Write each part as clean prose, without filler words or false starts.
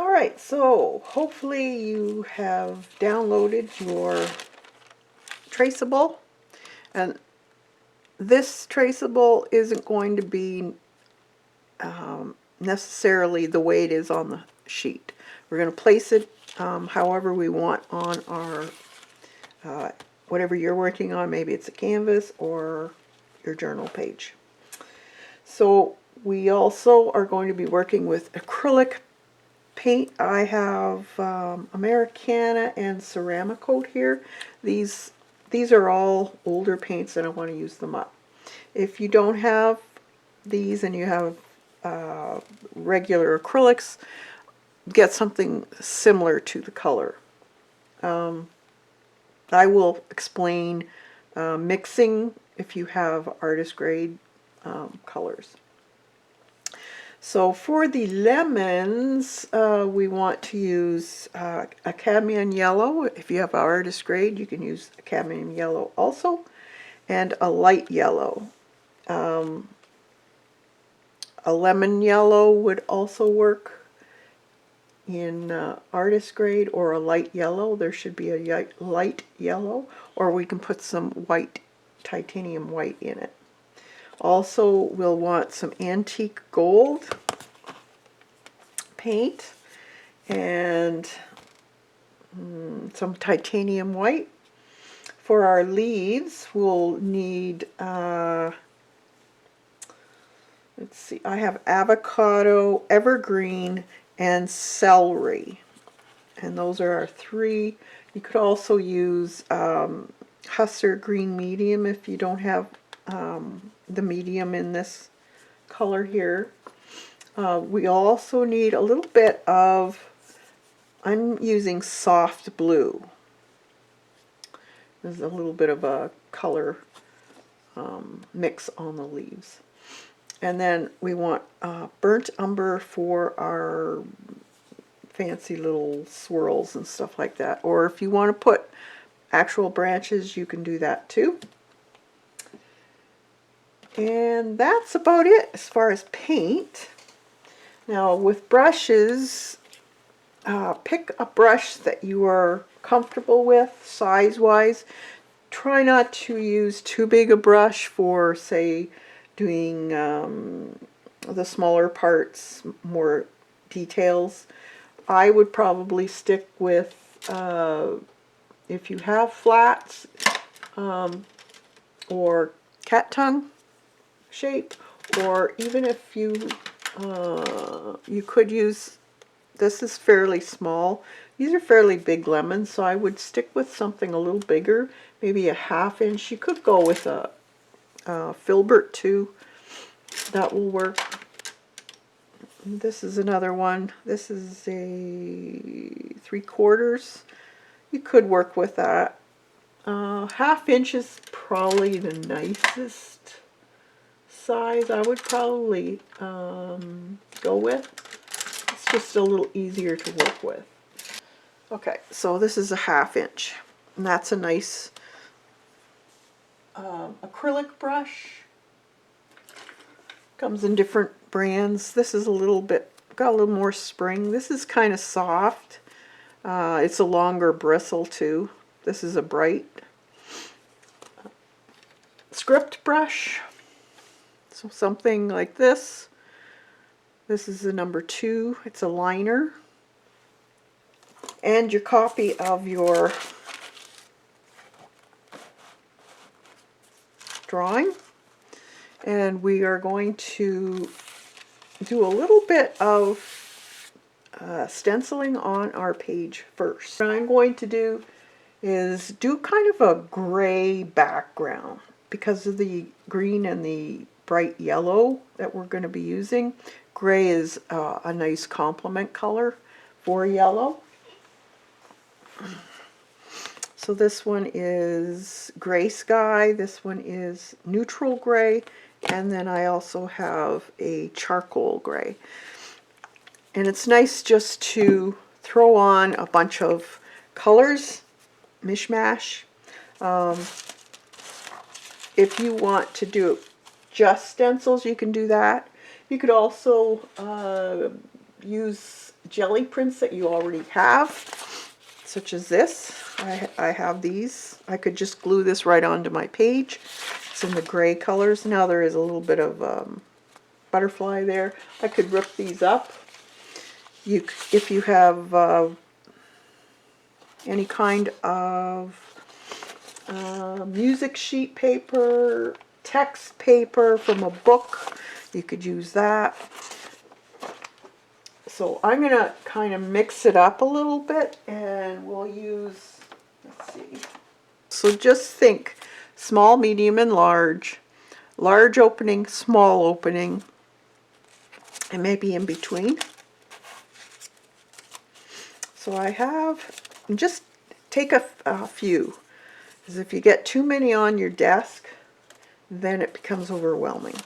Alright, so hopefully you have downloaded your traceable, and this traceable isn't going to be necessarily the way it is on the sheet. We're going to place it however we want on our whatever you're working on. Maybe it's a canvas or your journal page. So we also are going to be working with acrylic paint. I have Americana and Ceramicoat here. These are all older paints and I want to use them up. If you don't have these and you have regular acrylics, get something similar to the color. I will explain mixing if you have artist grade colors. So for the lemons, we want to use a cadmium yellow. If you have artist grade, you can use a cadmium yellow also, and a light yellow. A lemon yellow would also work in artist grade, or a light yellow. There should be a light yellow, or we can put some white, titanium white in it. Also, we'll want some antique gold paint and some titanium white. For our leaves, we'll need, let's see, I have avocado, evergreen, and celery. And those are our three. You could also use Hussar green medium if you don't have the medium in this color here. We also need a little bit of, I'm using soft blue. There's a little bit of a color mix on the leaves. And then we want burnt umber for our fancy little swirls and stuff like that. Or if you want to put actual branches, you can do that too. And that's about it as far as paint. Now with brushes, pick a brush that you are comfortable with size-wise. Try not to use too big a brush for, say, doing the smaller parts, more details. I would probably stick with, if you have flats or cat tongue shape, or even if you you could use, this is fairly small. These are fairly big lemons, so I would stick with something a little bigger, maybe a 1/2 inch. You could go with a filbert too. That will work. This is another one. This is a 3/4. You could work with that. 1/2 inch is probably the nicest size I would probably go with. It's just a little easier to work with. Okay, so this is a 1/2 inch, and that's a nice acrylic brush. Comes in different brands. This is a little bit, got a little more spring. This is kind of soft. It's a longer bristle too. This is a bright script brush. So something like this. This is the number 2. It's a liner. And your copy of your drawing. And we are going to do a little bit of stenciling on our page first. What I'm going to do is do kind of a gray background because of the green and the bright yellow that we're going to be using. Gray is a nice complement color for yellow. So this one is Gray Sky, this one is Neutral Gray, and then I also have a Charcoal Gray. And it's nice just to throw on a bunch of colors, mishmash. If you want to do just stencils, you can do that. You could also use jelly prints that you already have, such as this. I have these. I could just glue this right onto my page. It's in the gray colors. Now there is a little bit of butterfly there. I could rip these up. If you have any kind of music sheet paper, text paper from a book, you could use that. So I'm going to kind of mix it up a little bit, and we'll use, let's see. So just think small, medium, and large. Large opening, small opening, and maybe in between. So I have, just take a few, because if you get too many on your desk, then it becomes overwhelming.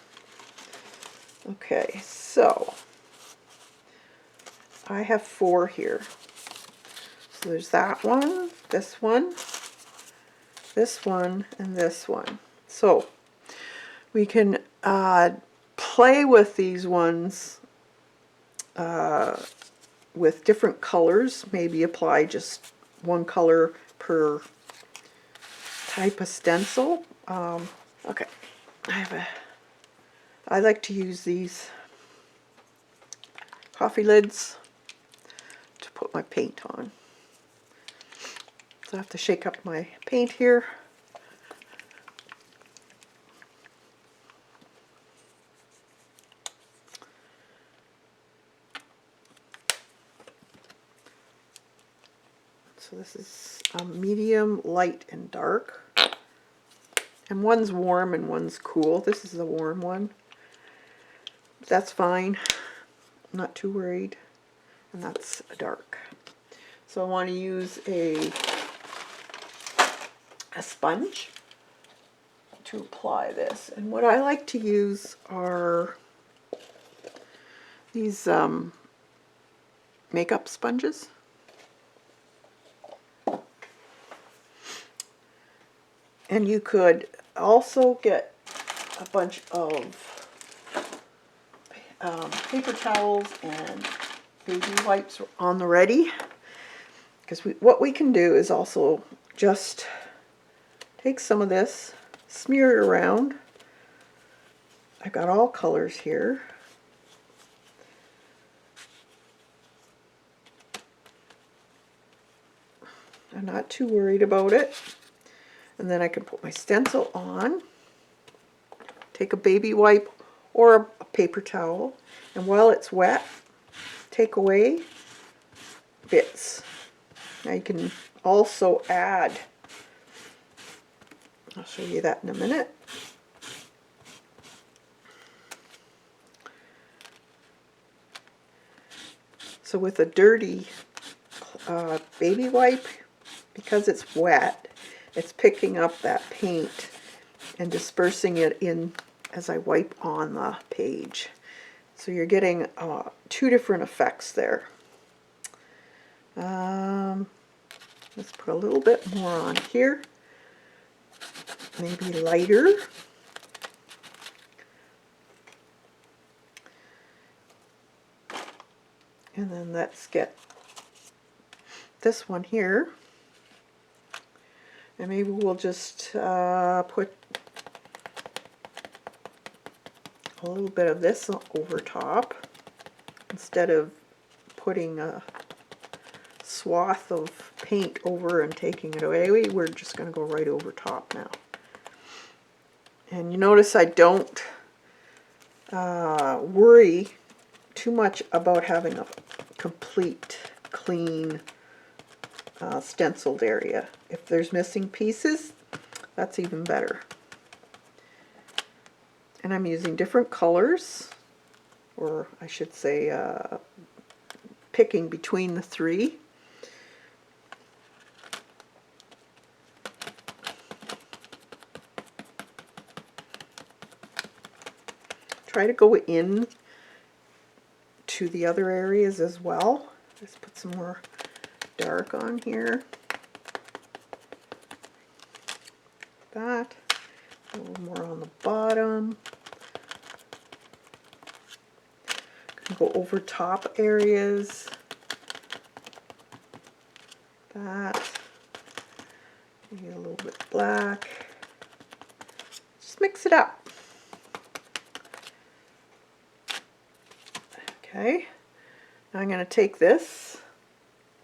Okay, so I have 4 here. So there's that one, this one, and this one. So we can play with these ones with different colors. Maybe apply just one color per type of stencil. Okay, I like to use these coffee lids to put my paint on. So I have to shake up my paint here. So this is medium, light, and dark. And one's warm and one's cool. This is the warm one. That's fine. I'm not too worried. And that's dark. So I want to use a sponge to apply this. And what I like to use are these makeup sponges. And you could also get a bunch of paper towels and baby wipes on the ready. Because what we can do is also just take some of this, smear it around. I've got all colors here. I'm not too worried about it. And then I can put my stencil on, take a baby wipe or a paper towel, and while it's wet, take away bits. Now you can also add, I'll show you that in a minute. So with a dirty baby wipe, because it's wet, it's picking up that paint and dispersing it in as I wipe on the page. So you're getting 2 different effects there. Let's put a little bit more on here. Maybe lighter. And then let's get this one here. And maybe we'll just put a little bit of this over top. Instead of putting a swath of paint over and taking it away, we're just going to go right over top now. And you notice I don't worry too much about having a complete, clean, stenciled area. If there's missing pieces, that's even better. And I'm using different colors, or I should say picking between the 3. Try to go in to the other areas as well. Just put some more dark on here. That. A little more on the bottom. Go over top areas. that. Maybe a little bit black. Just mix it up. Okay, now I'm going to take this,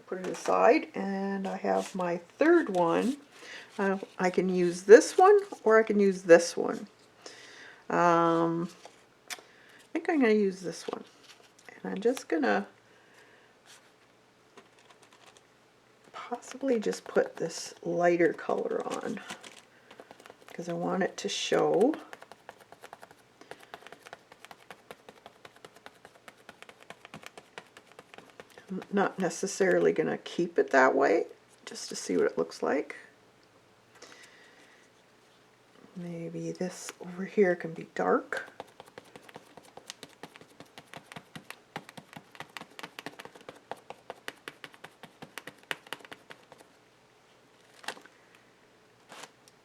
put it aside, and I have my third one. I can use this one or I can use this one. I think I'm going to use this one. And I'm just going to possibly just put this lighter color on because I want it to show. I'm not necessarily going to keep it that way, just to see what it looks like. Maybe this over here can be dark.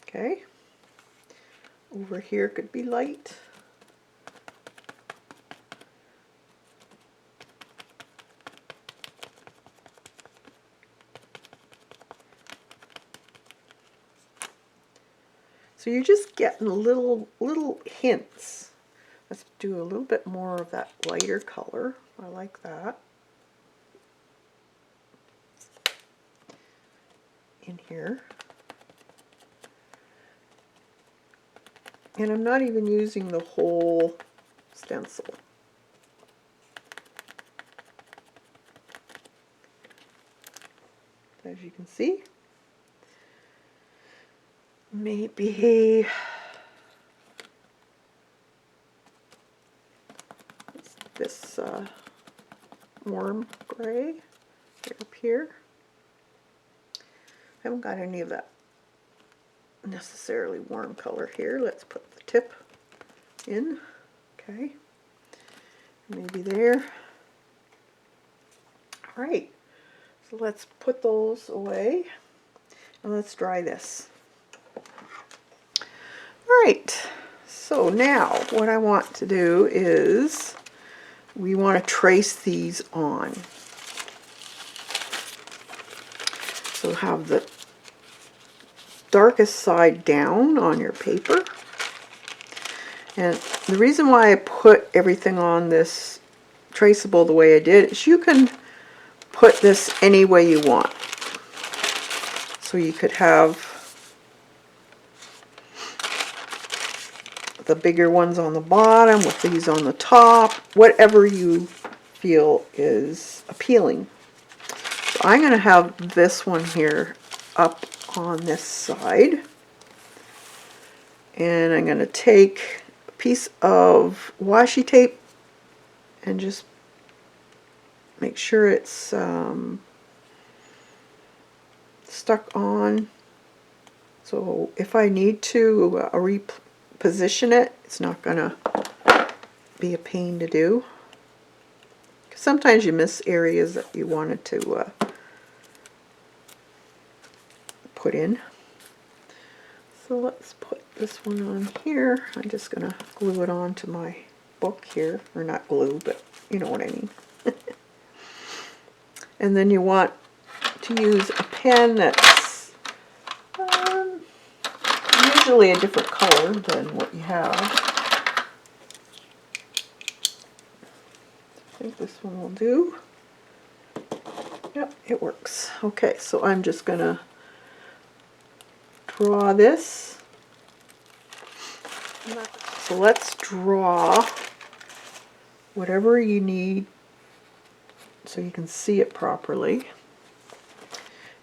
Okay. Over here could be light. So you're just getting little hints. Let's do a little bit more of that lighter color. I like that. In here. And I'm not even using the whole stencil. As you can see, maybe this warm gray up here. I haven't got any of that necessarily warm color here. Let's put the tip in. Okay, maybe there. All right, so let's put those away and let's dry this. All right, so now what I want to do is we want to trace these on. So have the darkest side down on your paper. And the reason why I put everything on this traceable the way I did is you can put this any way you want. So you could have the bigger ones on the bottom with these on the top, whatever you feel is appealing. So I'm going to have this one here up on this side, and I'm going to take a piece of washi tape and just make sure it's stuck on. So if I need to reposition it, it's not going to be a pain to do. Sometimes you miss areas that you wanted to put in. So let's put this one on here. I'm just going to glue it onto my book here. Or not glue, but you know what I mean. And then you want to use a pen that's usually a different color than what you have. I think this one will do. Yep, it works. Okay, so I'm just going to draw this. So let's draw whatever you need so you can see it properly.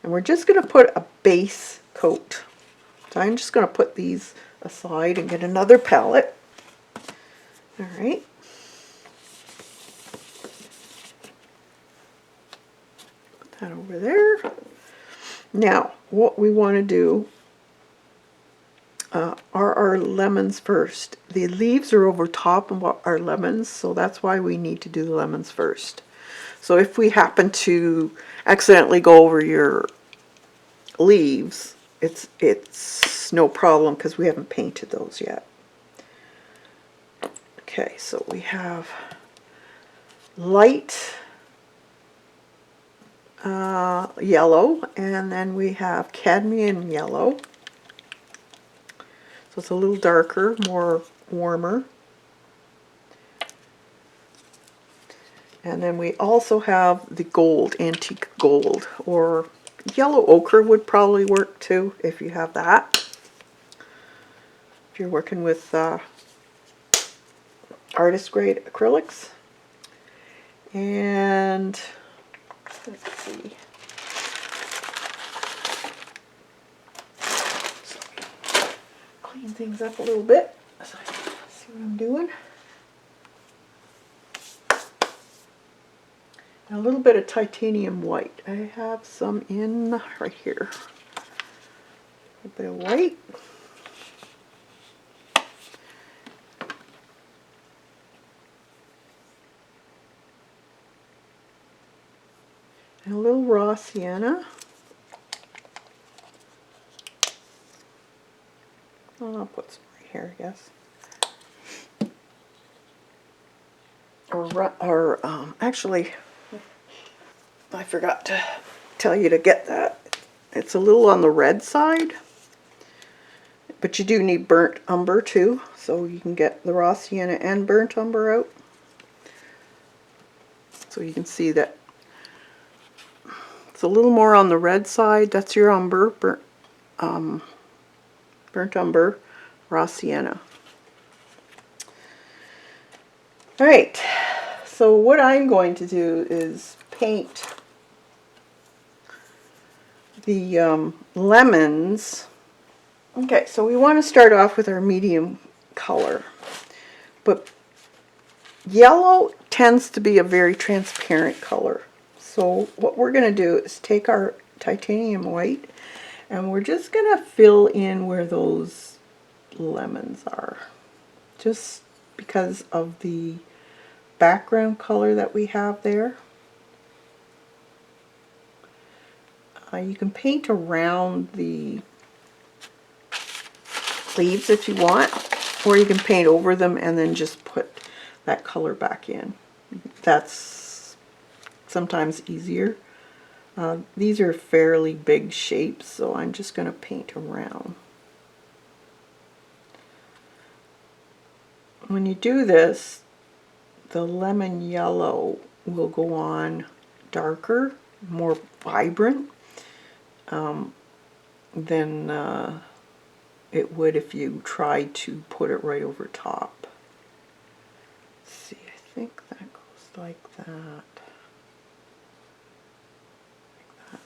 And we're just going to put a base coat. So I'm just going to put these aside and get another palette. All right. Put that over there. Now, what we want to do are our lemons first. The leaves are over top of our lemons, so that's why we need to do the lemons first. So if we happen to accidentally go over your leaves, it's no problem because we haven't painted those yet. Okay, so we have light yellow, and then we have cadmium yellow. So it's a little darker, more warmer. And then we also have the gold, antique gold, or yellow ochre would probably work too if you have that. If you're working with artist grade acrylics. And let's see. So clean things up a little bit so I can see what I'm doing. And a little bit of titanium white. I have some in right here. A bit of white. And a little raw sienna. I'll put some right here, I guess. Actually, I forgot to tell you to get that. It's a little on the red side, but you do need burnt umber too, so you can get the raw sienna and burnt umber out. So you can see that it's a little more on the red side. That's your umber, burnt umber, raw sienna. Alright, so what I'm going to do is paint the lemons. Okay, so we want to start off with our medium color, but yellow tends to be a very transparent color. So what we're going to do is take our titanium white and we're just going to fill in where those lemons are, just because of the background color that we have there. You can paint around the leaves if you want, or you can paint over them and then just put that color back in. That's sometimes easier. These are fairly big shapes, so I'm just going to paint around. When you do this, the lemon yellow will go on darker, more vibrant than it would if you tried to put it right over top. Let's see, I think that goes like that. Like that.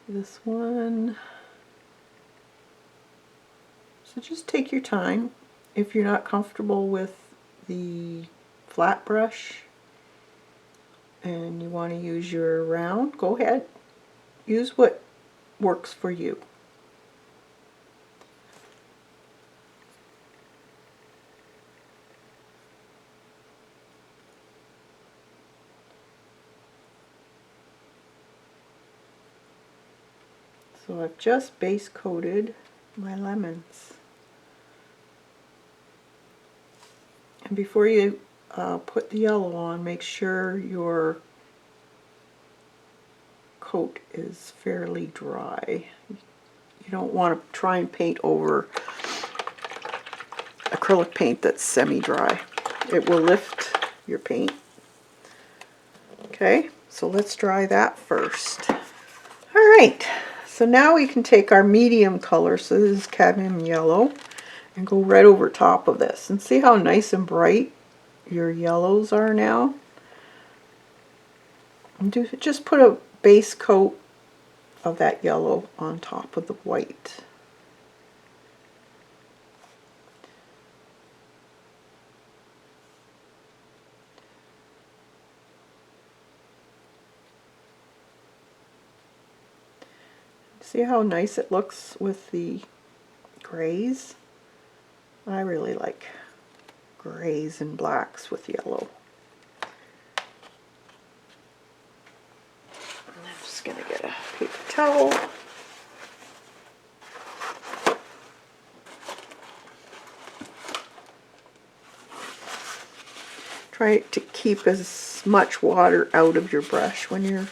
This one. So just take your time. If you're not comfortable with the flat brush and you want to use your round, go ahead. Use what works for you. So I've just base coated my lemons. And before you put the yellow on, make sure your coat is fairly dry. You don't want to try and paint over acrylic paint that's semi-dry. It will lift your paint. Okay, so let's dry that first. Alright, so now we can take our medium color, so this is cadmium yellow, and go right over top of this. And see how nice and bright your yellows are now? And just put a base coat of that yellow on top of the white. See how nice it looks with the grays? I really like grays and blacks with yellow. And I'm just going to get a paper towel. Try to keep as much water out of your brush when you're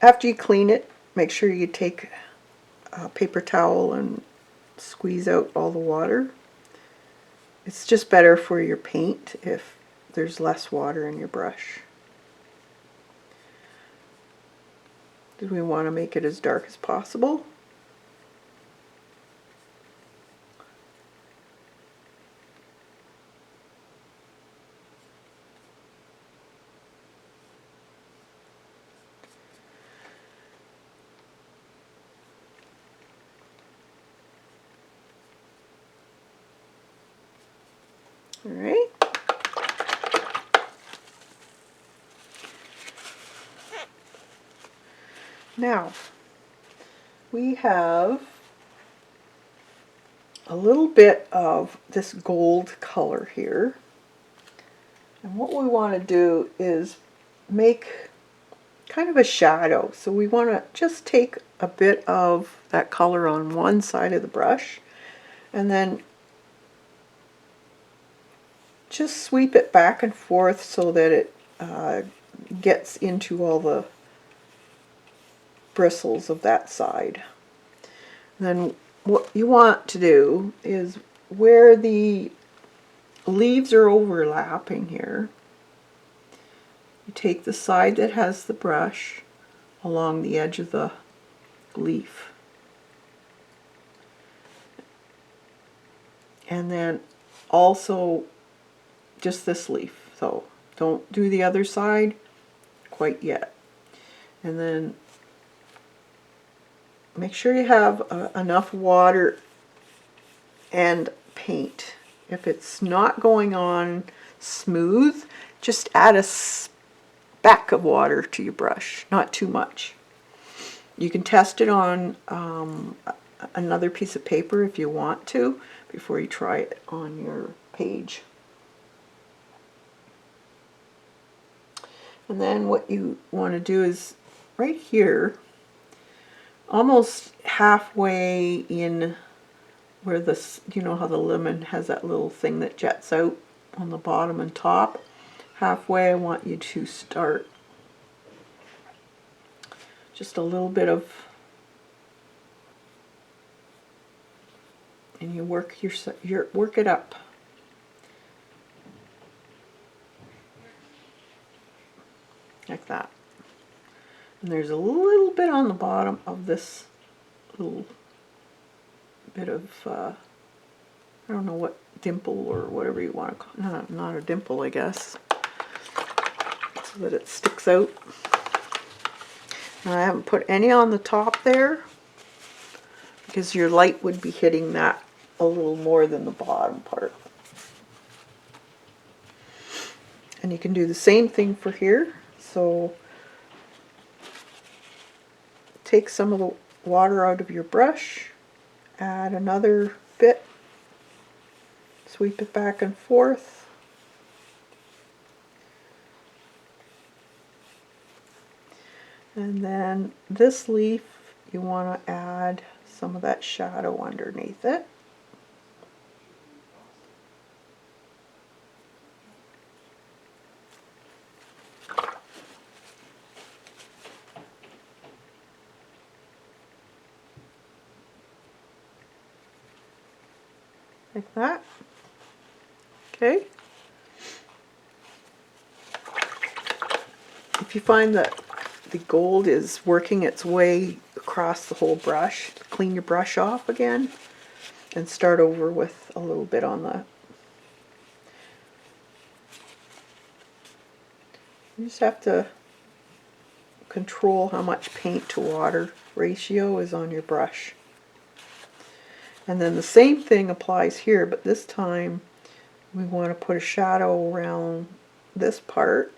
after you clean it, make sure you take a paper towel and squeeze out all the water. It's just better for your paint if there's less water in your brush. We want to make it as dark as possible. All right. Now, we have a little bit of this gold color here. And what we want to do is make kind of a shadow. So we want to just take a bit of that color on one side of the brush and then just sweep it back and forth so that it gets into all the bristles of that side. And then what you want to do is where the leaves are overlapping here, you take the side that has the brush along the edge of the leaf. And then also just this leaf. So don't do the other side quite yet. And then make sure you have enough water and paint. If it's not going on smooth, just add a speck of water to your brush, not too much. You can test it on another piece of paper if you want to before you try it on your page. And then what you want to do is right here, almost halfway in where this, you know how the lemon has that little thing that jets out on the bottom and top, halfway I want you to start just a little bit of, and you work work it up. Like that. And there's a little bit on the bottom of this little bit of, I don't know what, dimple or whatever you want to call it. No, not a dimple, I guess. So that it sticks out. Now I haven't put any on the top there because your light would be hitting that a little more than the bottom part. And you can do the same thing for here. So take some of the water out of your brush, add another bit, sweep it back and forth. And then this leaf, you want to add some of that shadow underneath it. Like that. Okay. If you find that the gold is working its way across the whole brush, clean your brush off again and start over with a little bit on the. You just have to control how much paint to water ratio is on your brush. And then the same thing applies here, but this time we want to put a shadow around this part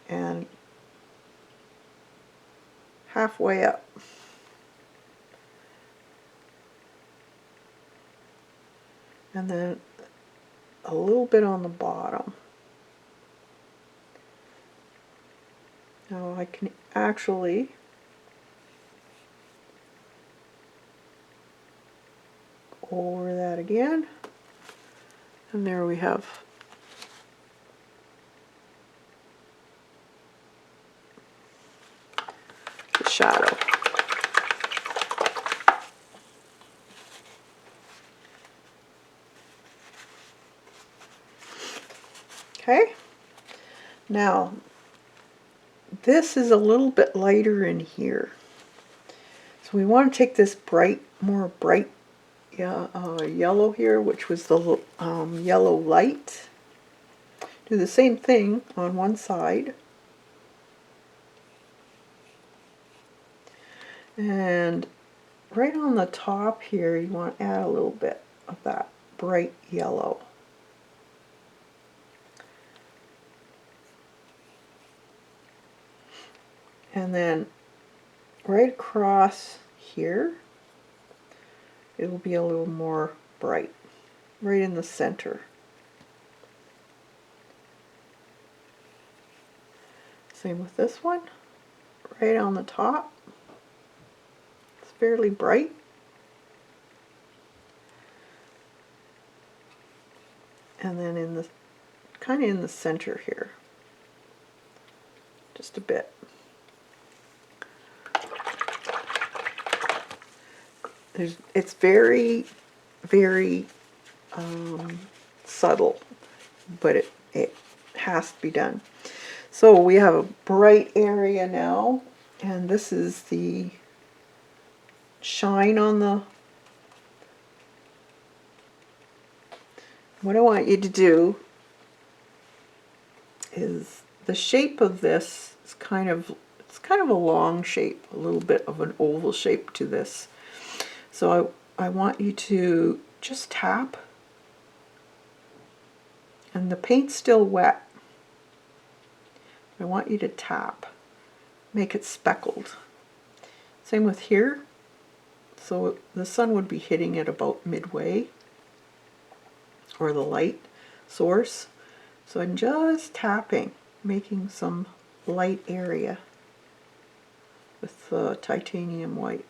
and halfway up. And then a little bit on the bottom. Now I can actually go over that again. And there we have the shadow. Okay, now this is a little bit lighter in here. So we want to take this more bright yellow here, which was the yellow light. Do the same thing on one side. And right on the top here, you want to add a little bit of that bright yellow. And then right across here, it will be a little more bright, right in the center. Same with this one, right on the top. It's fairly bright. And then in the kind of in the center here, just a bit. It's very, very subtle, but it has to be done. So we have a bright area now, and this is the shine on the... What I want you to do is the shape of this is it's kind of a long shape, a little bit of an oval shape to this. So I want you to just tap, and the paint's still wet. I want you to tap, make it speckled. Same with here. So the sun would be hitting it about midway, or the light source. So I'm just tapping, making some light area with titanium white.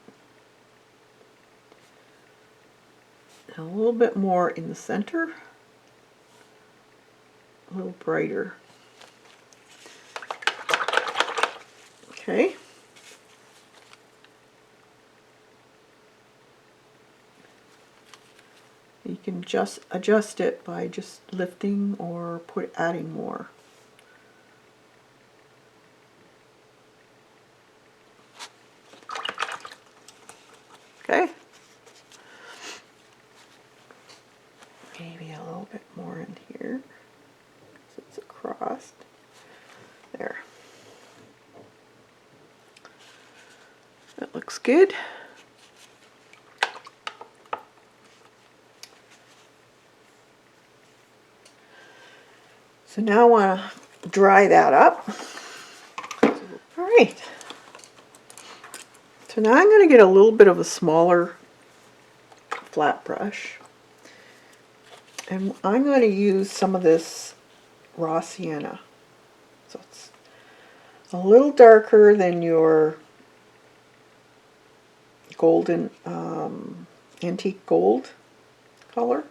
And a little bit more in the center, a little brighter. Okay. You can just adjust it by just lifting or adding more. Okay. Maybe a little bit more in here, so it's across. There. That looks good. So now I want to dry that up. All right. So now I'm going to get a little bit of a smaller flat brush. And I'm going to use some of this raw sienna. So it's a little darker than your golden antique gold color.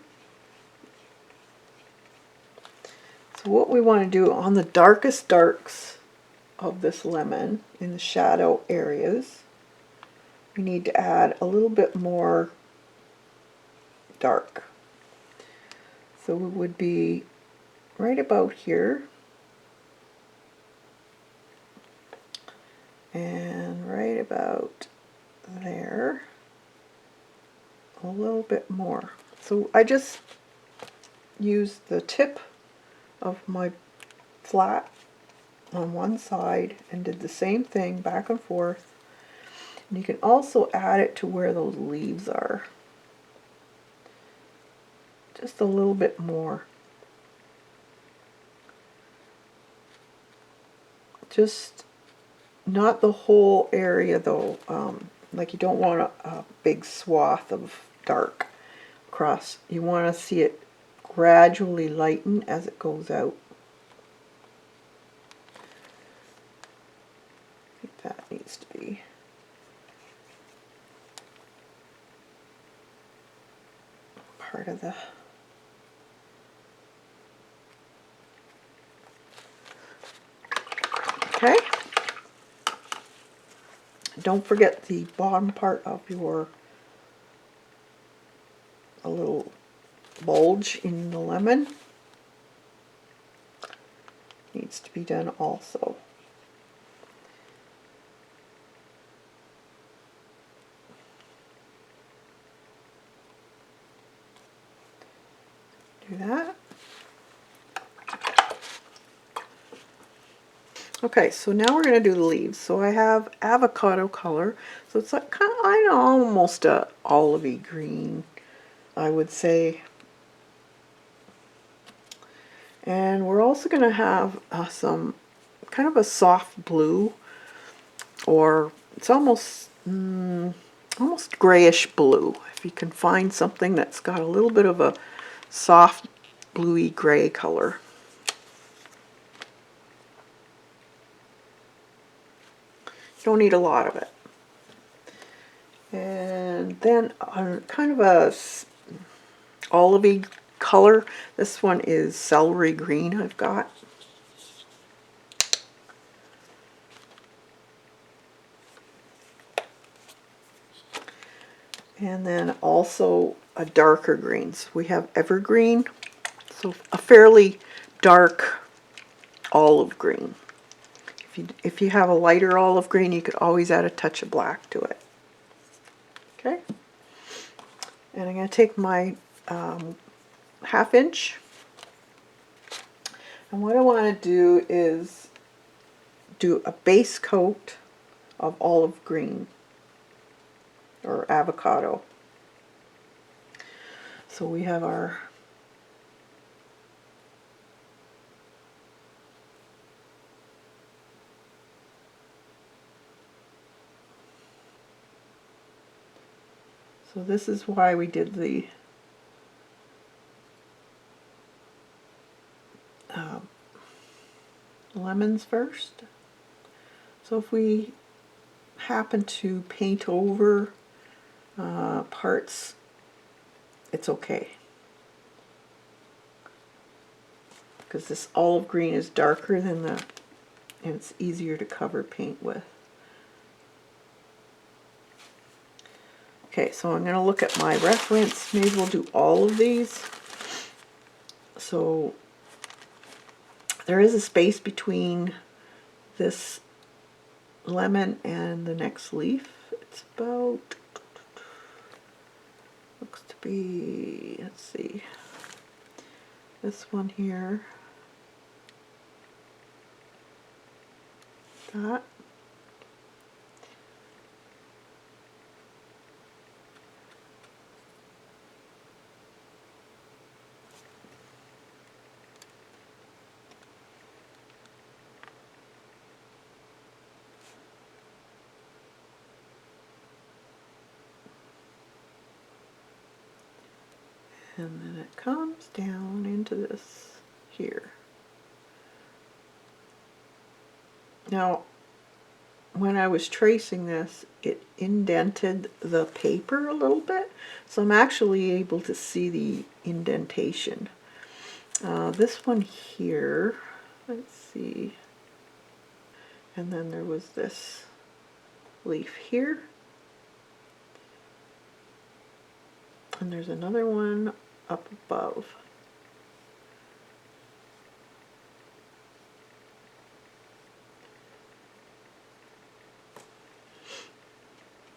So what we want to do on the darkest darks of this lemon, in the shadow areas, we need to add a little bit more dark. So it would be right about here, and right about there, a little bit more. So I just use the tip of my flat on one side and did the same thing back and forth. And you can also add it to where those leaves are. Just a little bit more. Just not the whole area though. Like you don't want a big swath of dark across. You want to see it gradually lighten as it goes out. I think that needs to be part of the... Okay. don't forget the bottom part of your, a little bulge in the lemon needs to be done also. Do that. Okay, so now we're going to do the leaves. So I have avocado color. So it's like kind of, I know, almost a olivey green, I would say. And we're also going to have some kind of a soft blue, or it's almost almost grayish blue. If you can find something that's got a little bit of a soft bluey gray color. You don't need a lot of it. And then kind of a olivey color. This one is celery green I've got. And then also a darker greens. We have evergreen, so a fairly dark olive green. If you have a lighter olive green, you could always add a touch of black to it. Okay. And I'm going to take my 1/2 inch. And what I want to do is do a base coat of olive green or avocado. So we have our so this is why we did the lemons first. So if we happen to paint over parts, it's okay, because this olive green is darker than the, and it's easier to cover paint with. Okay, so I'm going to look at my reference. Maybe we'll do all of these. So there is a space between this lemon and the next leaf. It's about, looks to be, let's see, this one here, that. And then it comes down into this here. Now, when I was tracing this, it indented the paper a little bit, so I'm actually able to see the indentation. This one here, let's see, and then there was this leaf here, and there's another one up above.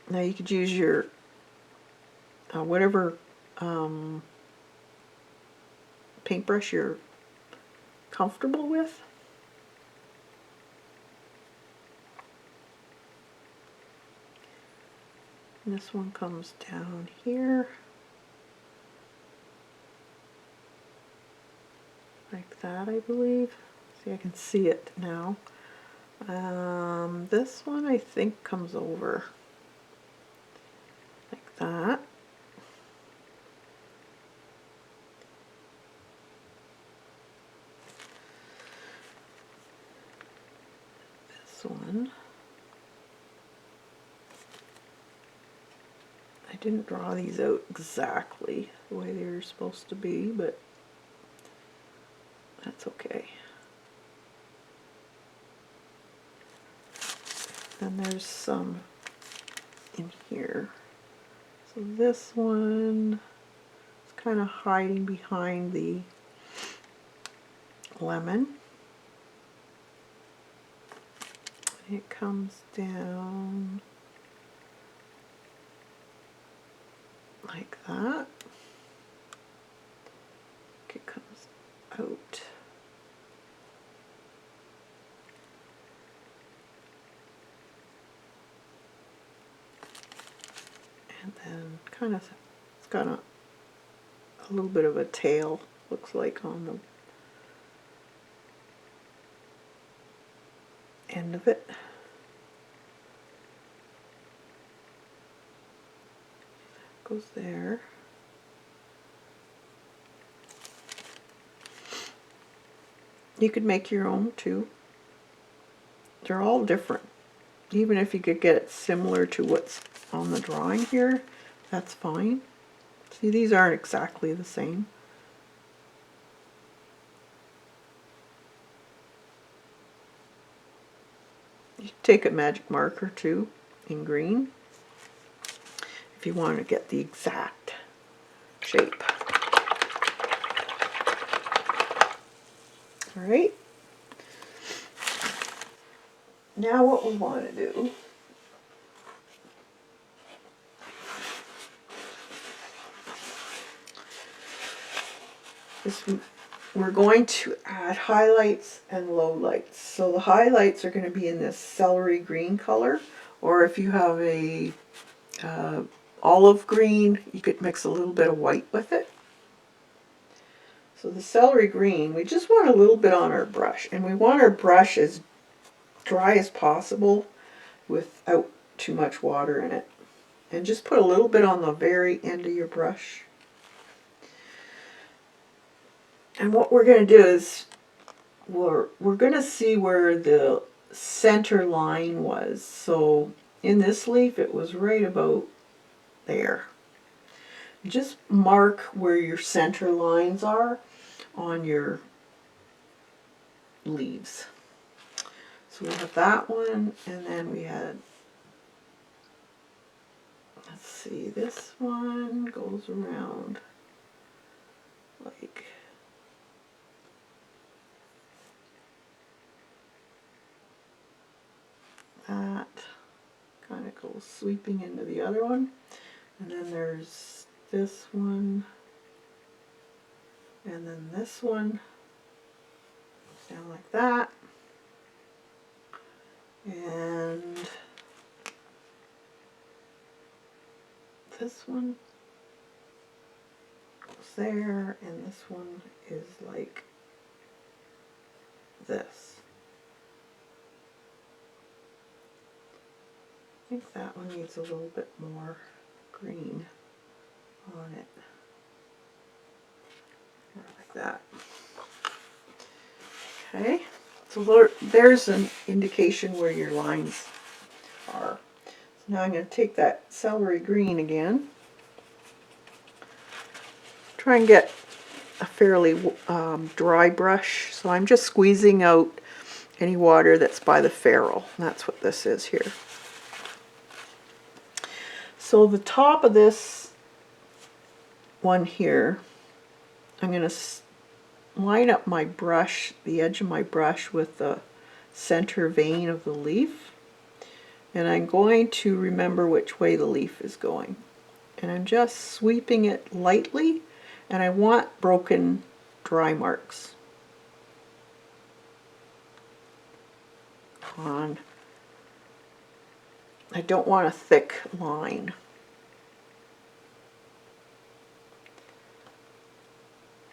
Now you could use your whatever paintbrush you're comfortable with. And this one comes down here, like that, I believe. See, I can see it now. This one I think comes over like that. This one, I didn't draw these out exactly the way they were supposed to be, but that's okay. Then there's some in here. So this one is kind of hiding behind the lemon. It comes down like that. It comes out. And then kind of, it's got a little bit of a tail, looks like, on the end of it. Goes there. You could make your own too. They're all different. Even if you could get it similar to what's on the drawing here, that's fine. See, these aren't exactly the same. You take a magic marker too, in green, if you want to get the exact shape. All right. Now what we want to do is we're going to add highlights and lowlights. So the highlights are going to be in this celery green color, or if you have a olive green, you could mix a little bit of white with it. So the celery green, we just want a little bit on our brush, and we want our brush as dry as possible without too much water in it. And just put a little bit on the very end of your brush. And what we're going to do is we're going to see where the center line was. So in this leaf it was right about there. Just mark where your center lines are on your leaves. So we have that one, and then we had, let's see, this one goes around like that, kind of goes sweeping into the other one, and then there's this one, and then this one goes down like that, and this one goes there, and this one is like this. I think that one needs a little bit more green on it. Like that. Okay, so there's an indication where your lines are. So now I'm going to take that celery green again. Try and get a fairly dry brush. So I'm just squeezing out any water that's by the ferrule. That's what this is here. So the top of this one here, I'm going to line up my brush, the edge of my brush, with the center vein of the leaf, and I'm going to remember which way the leaf is going, and I'm just sweeping it lightly, and I want broken dry marks on. I don't want a thick line.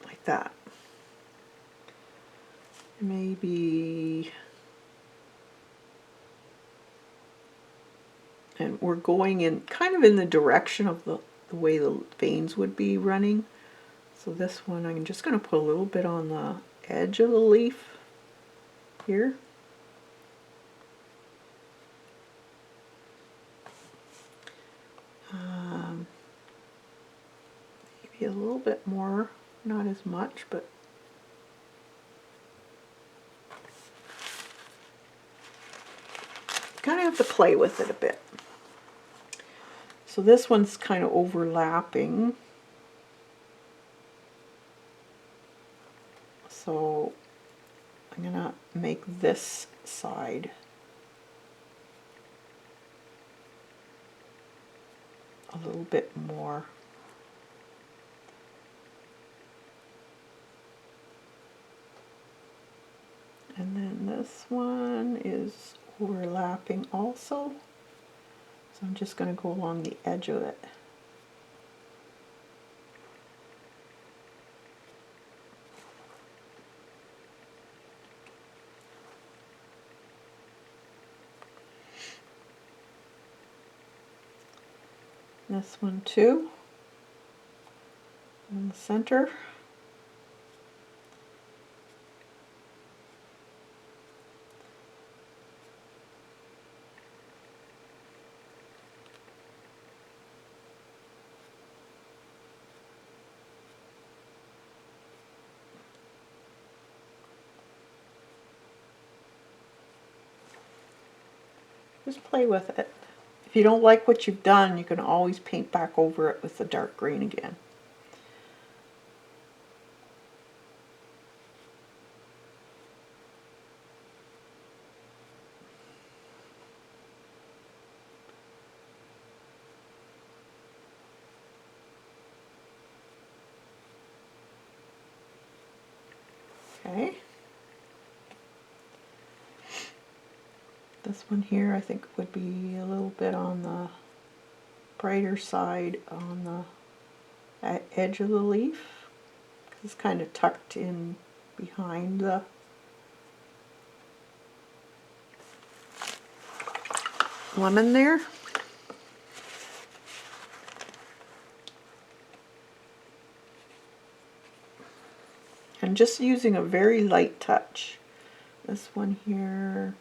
Like that. Maybe, and we're going in kind of in the direction of the way the veins would be running. So this one, I'm just going to put a little bit on the edge of the leaf here. Maybe a little bit more, not as much, but kind of have to play with it a bit. So this one's kind of overlapping. So I'm going to make this side a little bit more. And then this one is overlapping also. So I'm just going to go along the edge of it. This one too, in the center. Just play with it. If you don't like what you've done, you can always paint back over it with the dark green again. Okay. This one here I think would be a little bit on the brighter side on the edge of the leaf. It's kind of tucked in behind the lemon there. And just using a very light touch. This one here.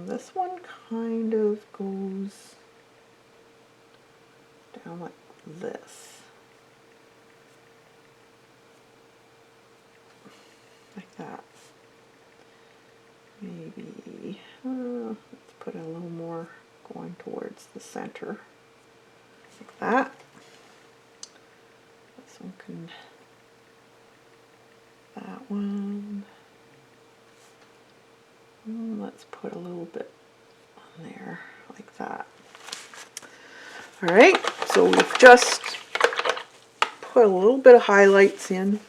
This one kind of goes down like this. Like that. Maybe, let's put a little more going towards the center. Like that. This one can, that one. Let's put a little bit on there, like that. Alright, so we've just put a little bit of highlights in.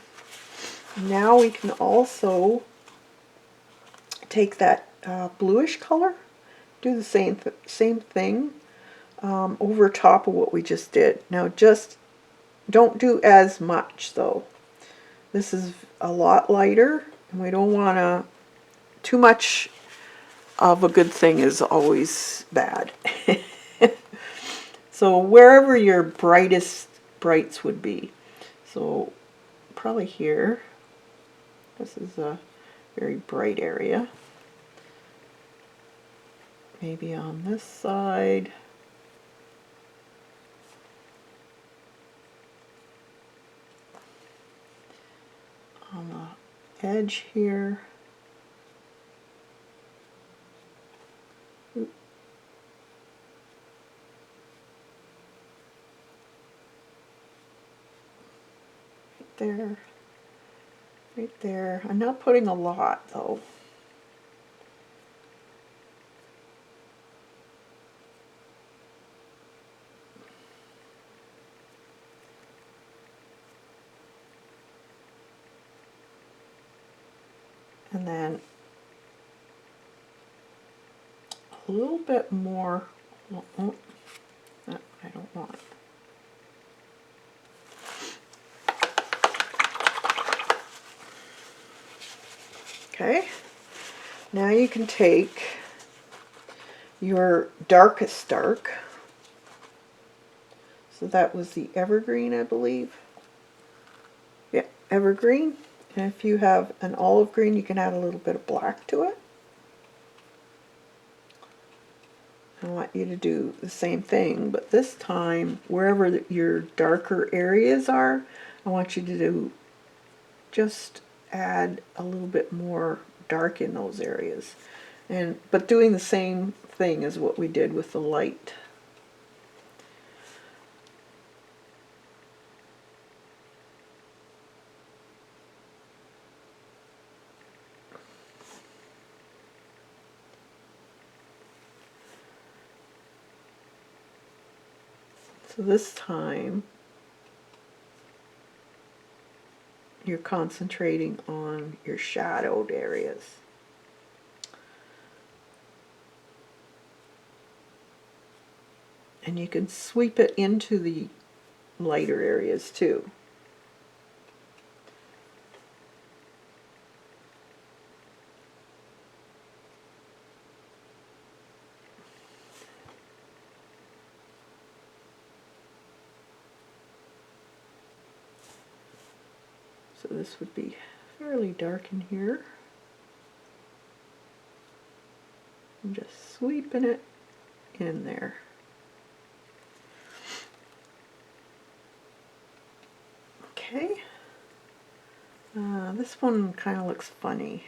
Now we can also take that bluish color, do the same thing over top of what we just did. Now just don't do as much though. This is a lot lighter and we don't want to, too much of a good thing is always bad. So wherever your brightest brights would be. So probably here. This is a very bright area. Maybe on this side. On the edge here. There, right there. I'm not putting a lot though. And then a little bit more. Oh, that I don't want. Okay, now you can take your darkest dark. So that was the evergreen, I believe. Yeah, evergreen. And if you have an olive green, you can add a little bit of black to it. I want you to do the same thing, but this time, wherever your darker areas are, I want you to just add a little bit more dark in those areas. But doing the same thing as what we did with the light. So this time you're concentrating on your shadowed areas. And you can sweep it into the lighter areas too. So this would be fairly dark in here. I'm just sweeping it in there. Okay. This one kind of looks funny.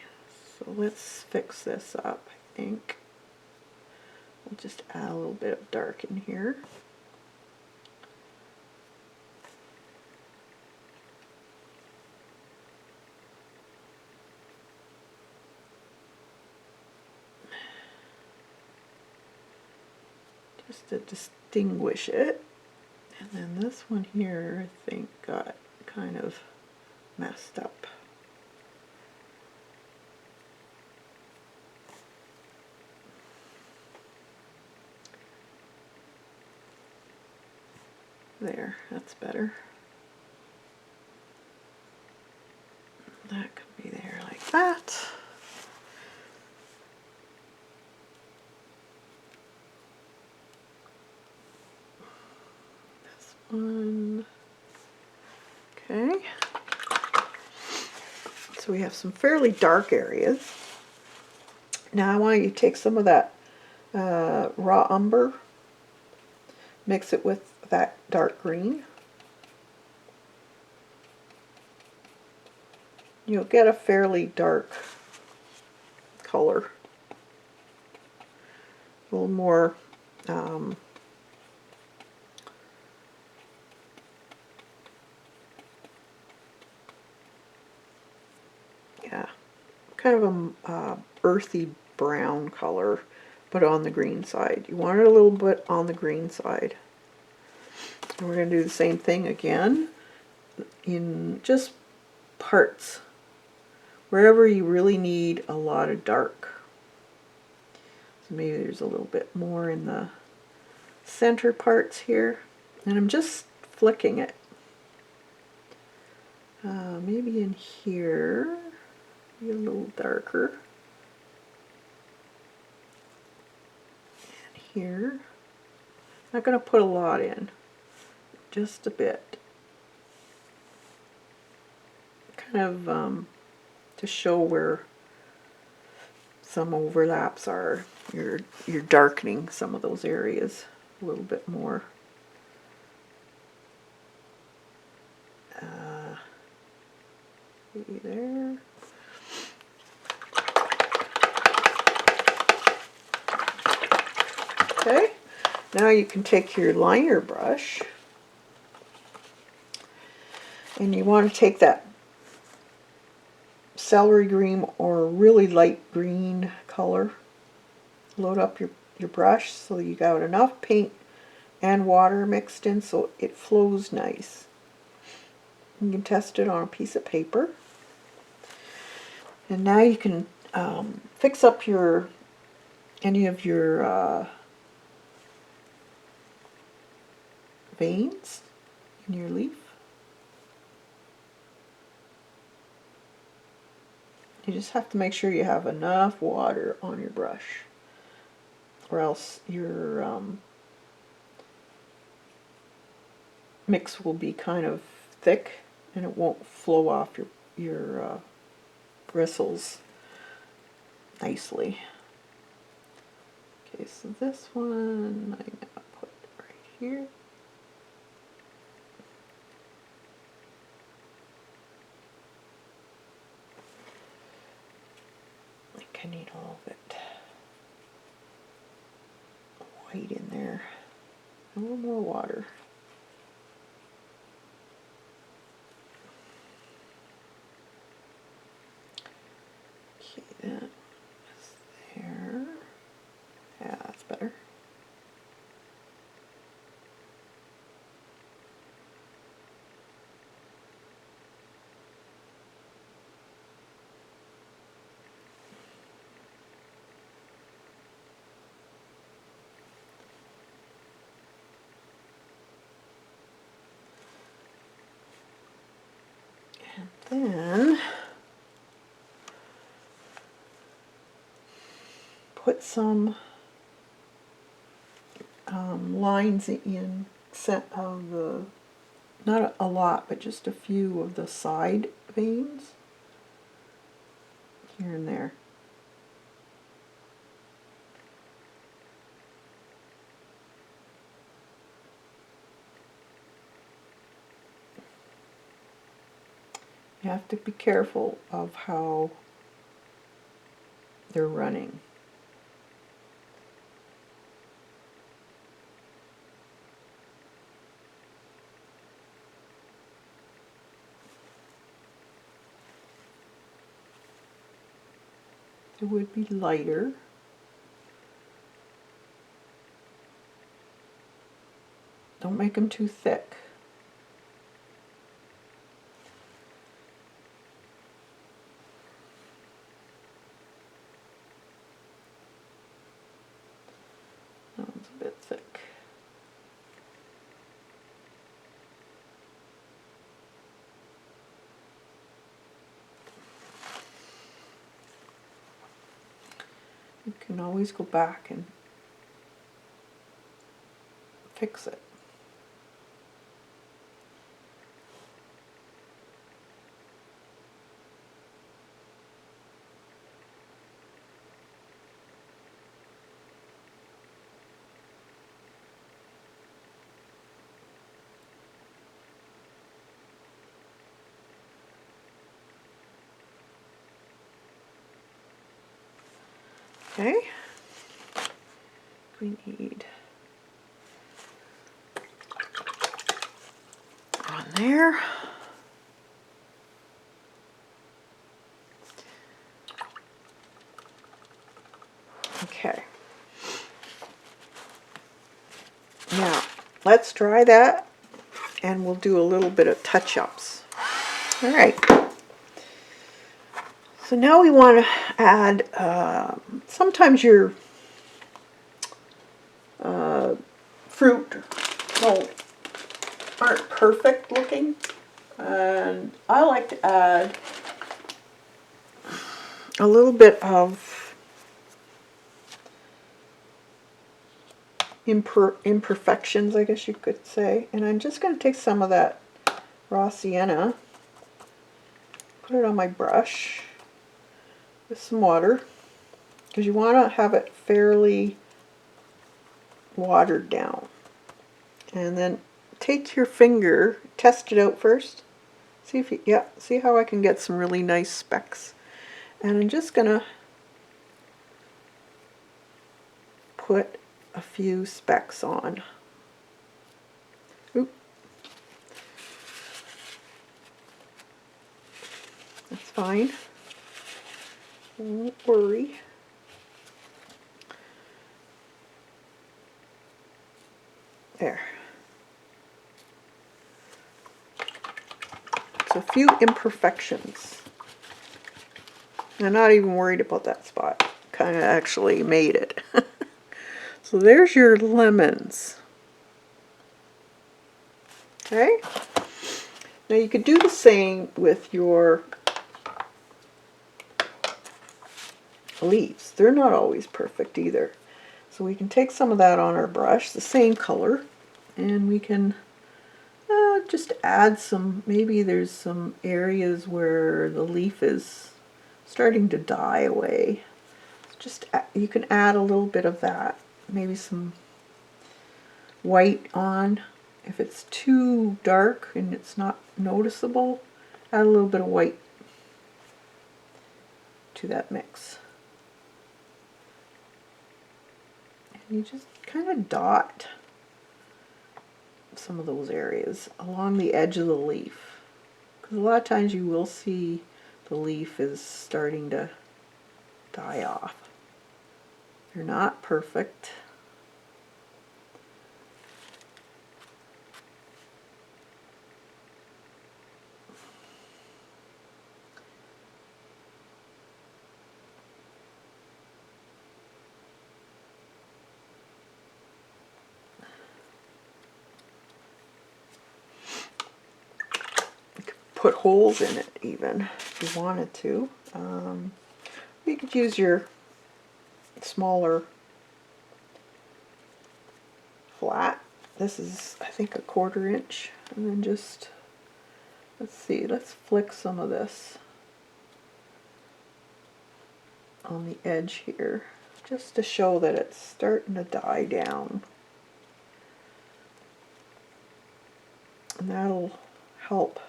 So let's fix this up, I think. We'll just add a little bit of dark in here. Just to distinguish it. And then this one here, I think, got kind of messed up. There, that's better. That could be there like that. This one. Okay. So we have some fairly dark areas. Now I want you to take some of that raw umber, mix it with that dark green. You'll get a fairly dark color. A little more yeah, kind of a earthy brown color, but on the green side. You want it a little bit on the green side. And we're going to do the same thing again in just parts, wherever you really need a lot of dark. So maybe there's a little bit more in the center parts here, and I'm just flicking it. Maybe in here, be a little darker. And here, not going to put a lot in, just a bit. Kind of to show where some overlaps are. You're darkening some of those areas a little bit more. Maybe there. Okay, now you can take your liner brush and you want to take that celery green or really light green color, load up your brush so you got enough paint and water mixed in so it flows nice. You can test it on a piece of paper. And now you can fix up any of your veins in your leaf. You just have to make sure you have enough water on your brush, or else your mix will be kind of thick and it won't flow off your bristles nicely. Okay, so this one I'm going to put right here. I need a little bit white in there. A little more water. Okay, that is there. Yeah, that's better. Then put some lines in set of the, not a lot, but just a few of the side veins here and there. You have to be careful of how they're running. It would be lighter. Don't make them too thick. That one's a bit thick. You can always go back and fix it. Okay, we need on there. Okay. Now, let's dry that and we'll do a little bit of touch-ups. All right. So now we want to add, sometimes your fruit aren't perfect looking, and I like to add a little bit of imperfections, I guess you could say. And I'm just going to take some of that raw sienna, put it on my brush with some water, because you want to have it fairly watered down. And then take your finger, test it out first. See if you, yeah, see how I can get some really nice specks. And I'm just gonna put a few specks on. Oop. That's fine. Don't worry. There. So a few imperfections. I'm not even worried about that spot. Kind of actually made it. So there's your lemons. Okay. Now you could do the same with your leaves. They're not always perfect either. So we can take some of that on our brush, the same color, and we can just add some, maybe there's some areas where the leaf is starting to die away. Just, you can add a little bit of that, maybe some white on. If it's too dark and it's not noticeable, add a little bit of white to that mix. You just kind of dot some of those areas along the edge of the leaf. Because a lot of times you will see the leaf is starting to die off. They're not perfect. Put holes in it even if you wanted to. You could use your smaller flat. This is, I think, a 1/4 inch, and then just, let's see, let's flick some of this on the edge here just to show that it's starting to die down, and that'll help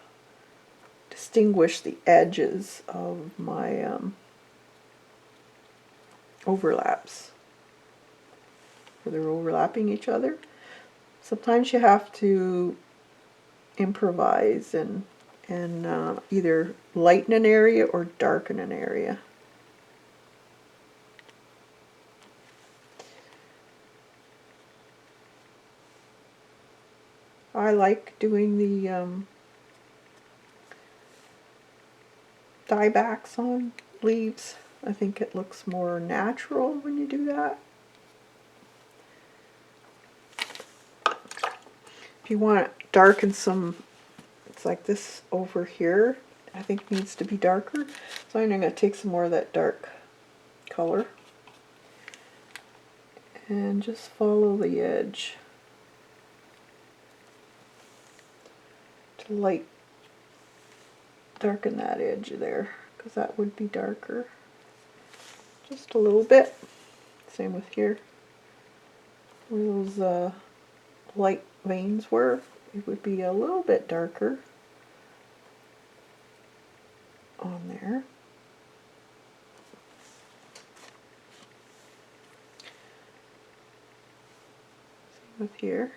distinguish the edges of my overlaps, where they're overlapping each other. Sometimes you have to improvise and either lighten an area or darken an area. I like doing the dye backs on leaves. I think it looks more natural when you do that. If you want to darken some, it's like this over here, I think needs to be darker. So I'm going to take some more of that dark color and just follow the edge to light darken that edge there, because that would be darker. Just a little bit. Same with here. Where those light veins were, it would be a little bit darker on there. Same with here.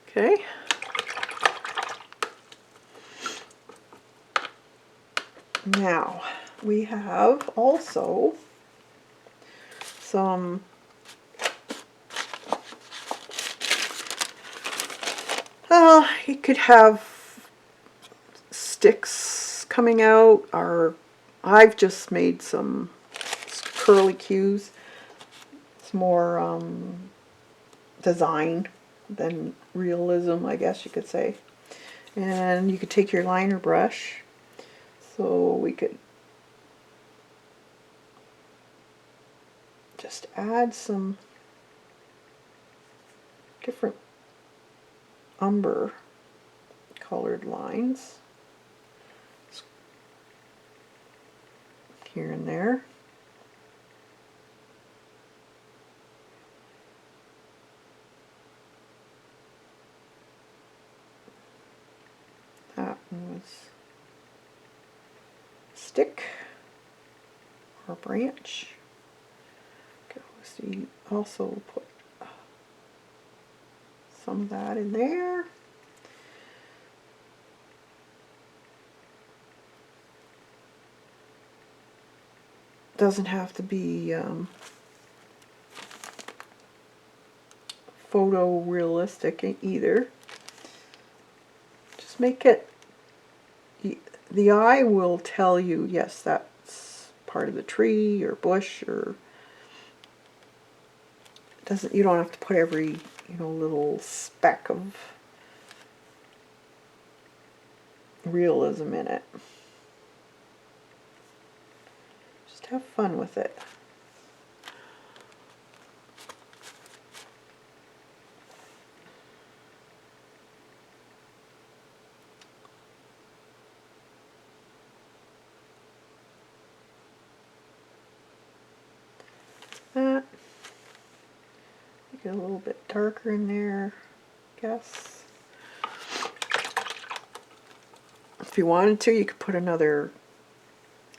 Okay. Now we have also some you could have sticks coming out, or I've just made some curlicues. It's more design than realism, I guess you could say. And you could take your liner brush, so we could just add some different umber colored lines here and there. That was a stick or a branch. Okay, so you also put some of that in there. Doesn't have to be photorealistic either. Just make it, the eye will tell you, yes, that's part of the tree or bush, or doesn't, you don't have to put every, little speck of realism in it. Just have fun with it. That. Make it a little bit darker in there, I guess. If you wanted to, you could put another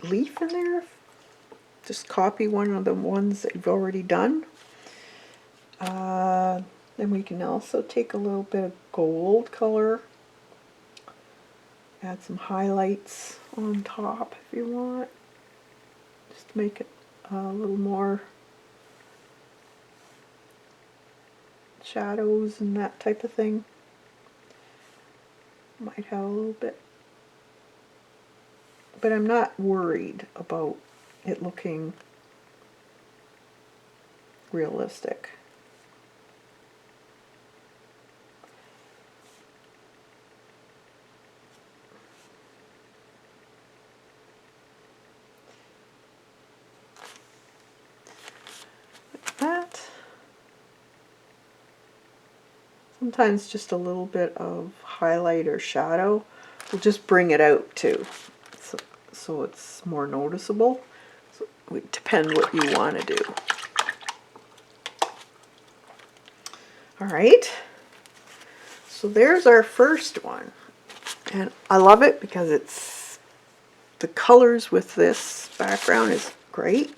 leaf in there. Just copy one of the ones that you've already done. Then we can also take a little bit of gold color, add some highlights on top if you want, just to make it a little more shadows and that type of thing. Might have a little bit, but I'm not worried about it looking realistic. That. Sometimes just a little bit of highlight or shadow will just bring it out too, so it's more noticeable. So it would depend what you want to do. All right, so there's our first one, and I love it because it's the colors with this background is great.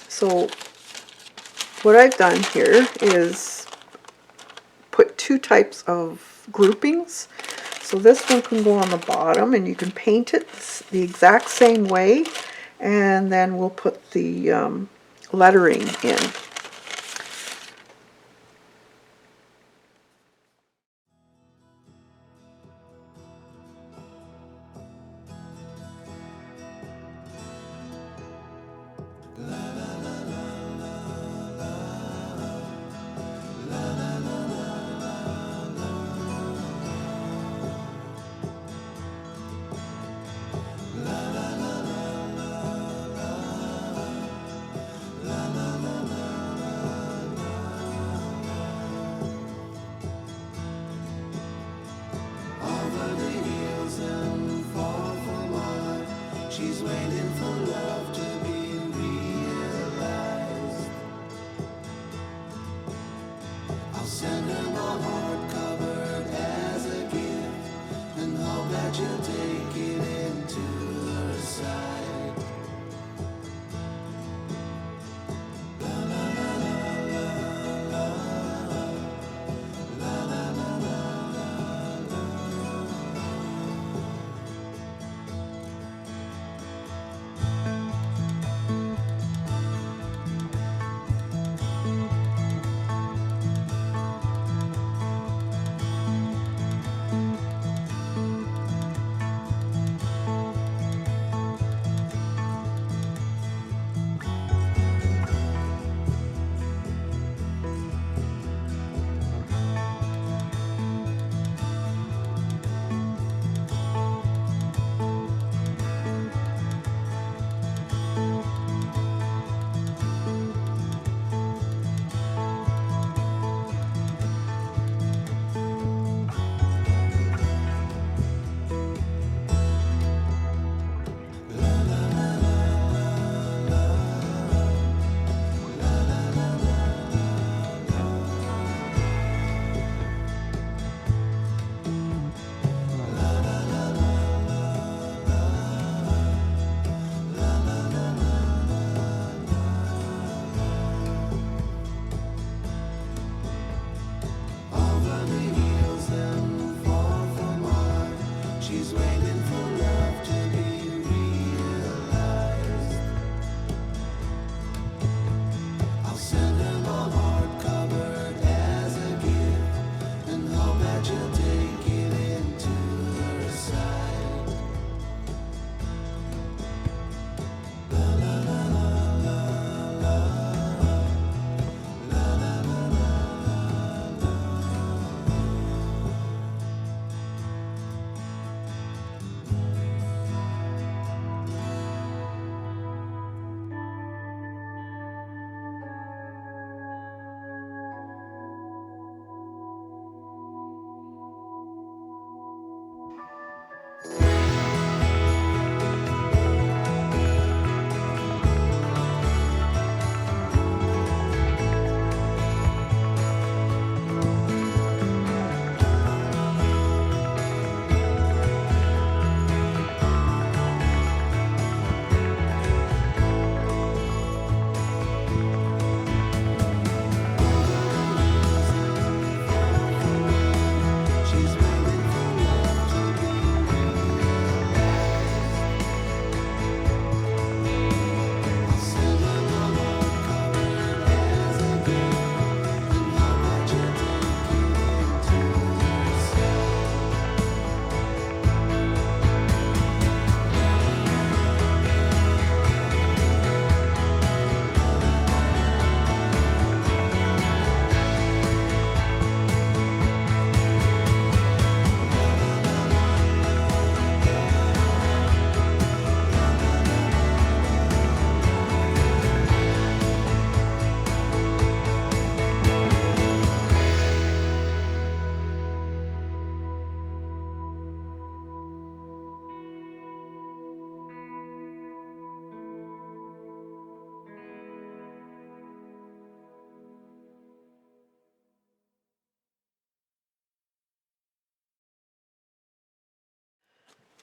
So what I've done here is put two types of groupings. So this one can go on the bottom and you can paint it the exact same way, and then we'll put the lettering in.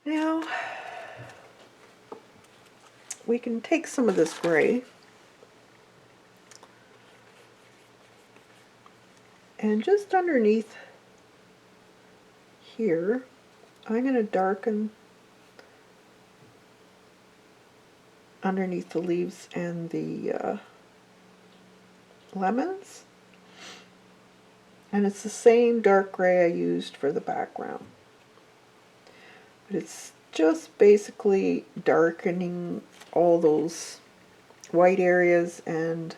Now, we can take some of this gray and just underneath here, I'm going to darken underneath the leaves and the lemons. And it's the same dark gray I used for the background. But it's just basically darkening all those white areas and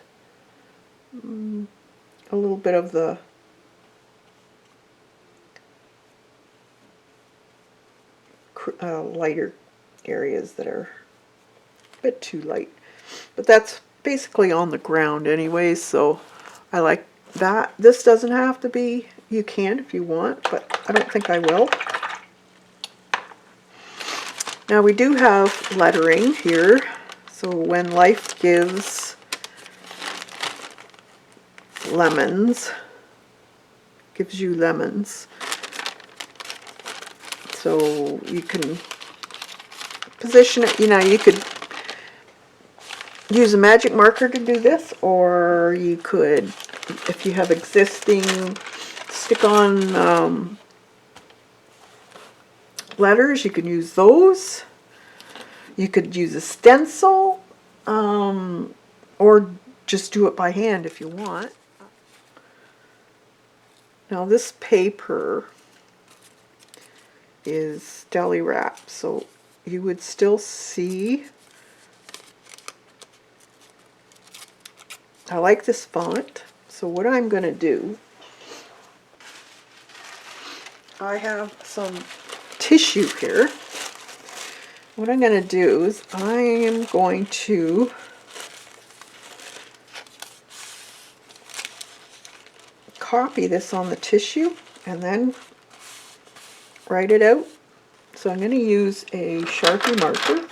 a little bit of the lighter areas that are a bit too light. But that's basically on the ground anyways, so I like that. This doesn't have to be, you can if you want, but I don't think I will. Now we do have lettering here, so when life gives lemons, gives you lemons, so you can position it, you know, you could use a magic marker to do this, or you could, if you have existing stick-on letters, you can use those. You could use a stencil, or just do it by hand if you want. Now this paper is deli wrap, so you would still see. I like this font, so what I'm going to do, I have some tissue here. What I'm going to do is I am going to copy this on the tissue and then write it out. So I'm going to use a Sharpie marker.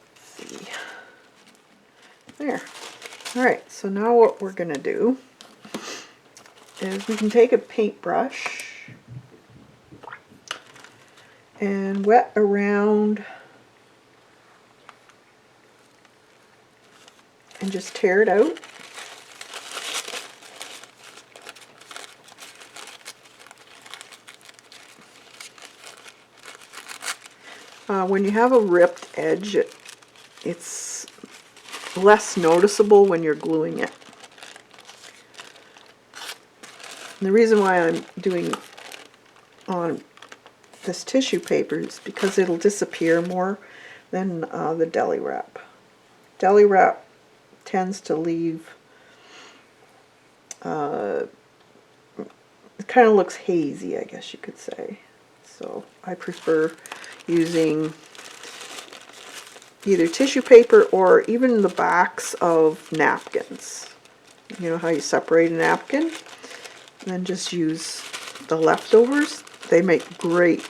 Let's see. There. Alright, so now what we're going to do is we can take a paintbrush and wet around and just tear it out. When you have a ripped edge, it's less noticeable when you're gluing it. And the reason why I'm doing on this tissue paper is because it'll disappear more than the deli wrap. Deli wrap tends to leave, it kind of looks hazy, I guess you could say. So I prefer using either tissue paper or even the backs of napkins. You know how you separate a napkin? And then just use the leftovers. They make great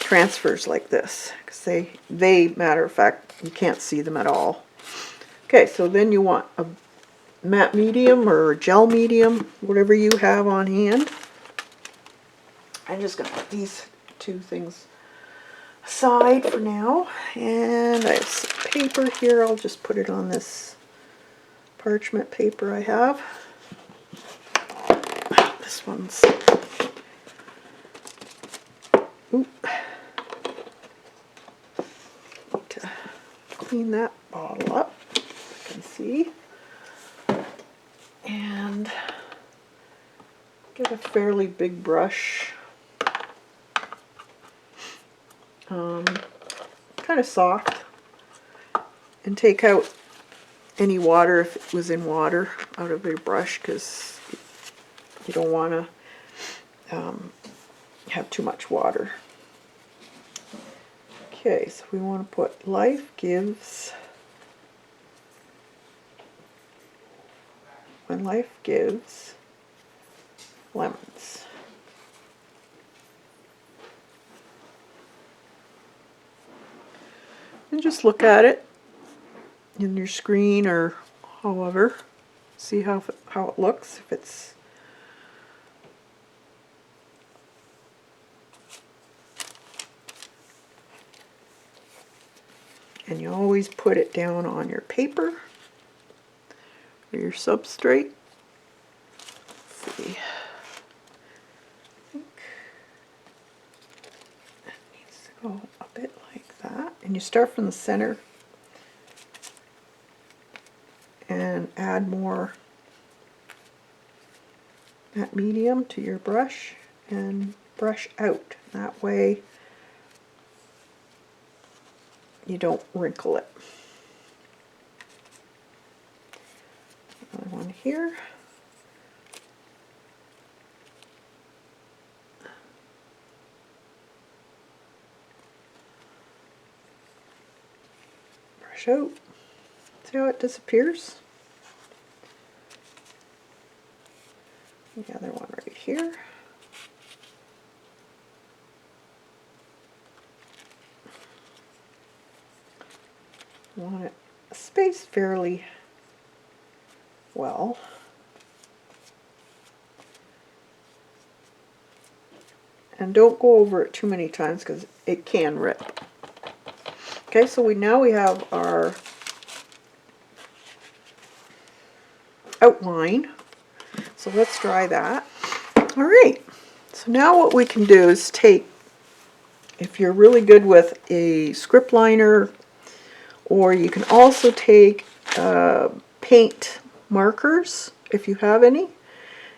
transfers like this, because they, matter of fact, you can't see them at all. Okay, so then you want a matte medium or gel medium, whatever you have on hand. I'm just going to put these two things aside for now, and I have some paper here. I'll just put it on this parchment paper I have. This one's, oop, need to clean that bottle up, I can see, and get a fairly big brush, kind of soft, and take out any water, if it was in water, out of your brush, because you don't want to have too much water. Okay, so we want to put life gives, when life gives lemons. And just look at it in your screen or however. See how it looks, if it's and you always put it down on your paper or your substrate. Let's see. I think that needs to go a bit like that. And you start from the center and add more that medium to your brush and brush out. That way you don't wrinkle it. Another one here. Brush out. See how it disappears? The other one right here. Want it spaced fairly well. And don't go over it too many times because it can rip. Okay, so now we have our outline. So let's dry that. All right, so now what we can do is take, if you're really good with a script liner, or you can also take paint markers if you have any.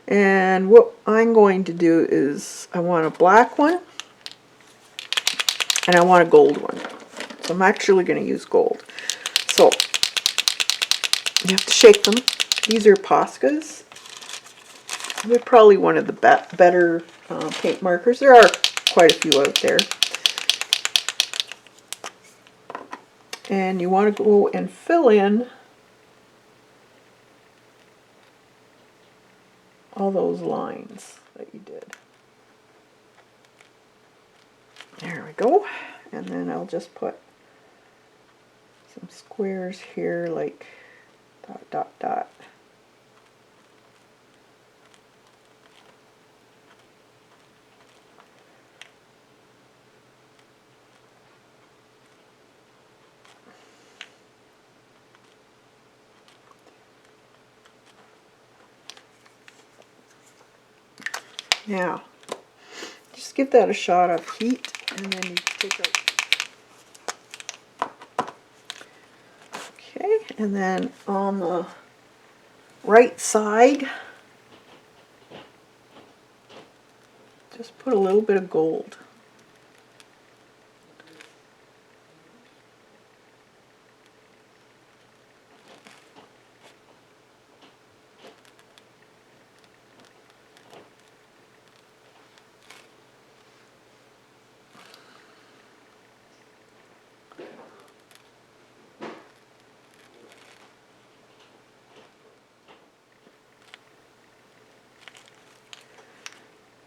And what I'm going to do is I want a black one and I want a gold one. So I'm actually going to use gold. So you have to shake them. These are Poscas. They're probably one of the better paint markers. There are quite a few out there. And you want to go and fill in all those lines that you did. There we go. And then I'll just put some squares here, like dot, dot, dot. Now, just give that a shot of heat, and then you take out. Okay, and then on the right side, just put a little bit of gold.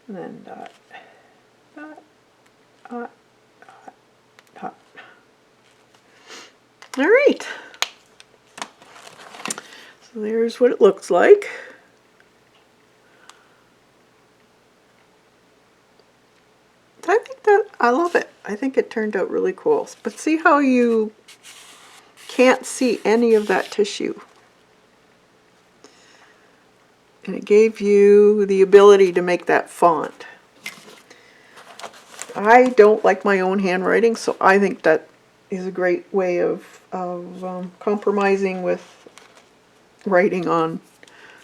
And then dot, dot, dot, dot, dot. All right. So there's what it looks like. I think that, I love it. I think it turned out really cool. But see how you can't see any of that tissue? And it gave you the ability to make that font. I don't like my own handwriting, so I think that is a great way of compromising with writing on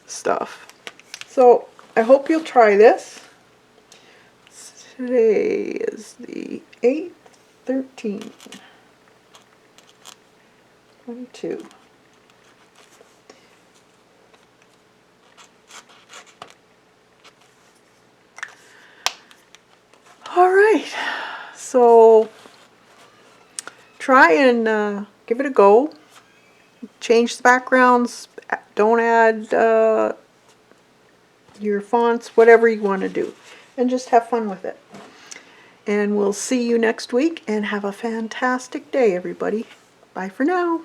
stuff. So I hope you'll try this. Today is the 8th, 13, 22. All right, so try and give it a go. Change the backgrounds, don't add your fonts, whatever you want to do, and just have fun with it. And we'll see you next week, and have a fantastic day, everybody. Bye for now.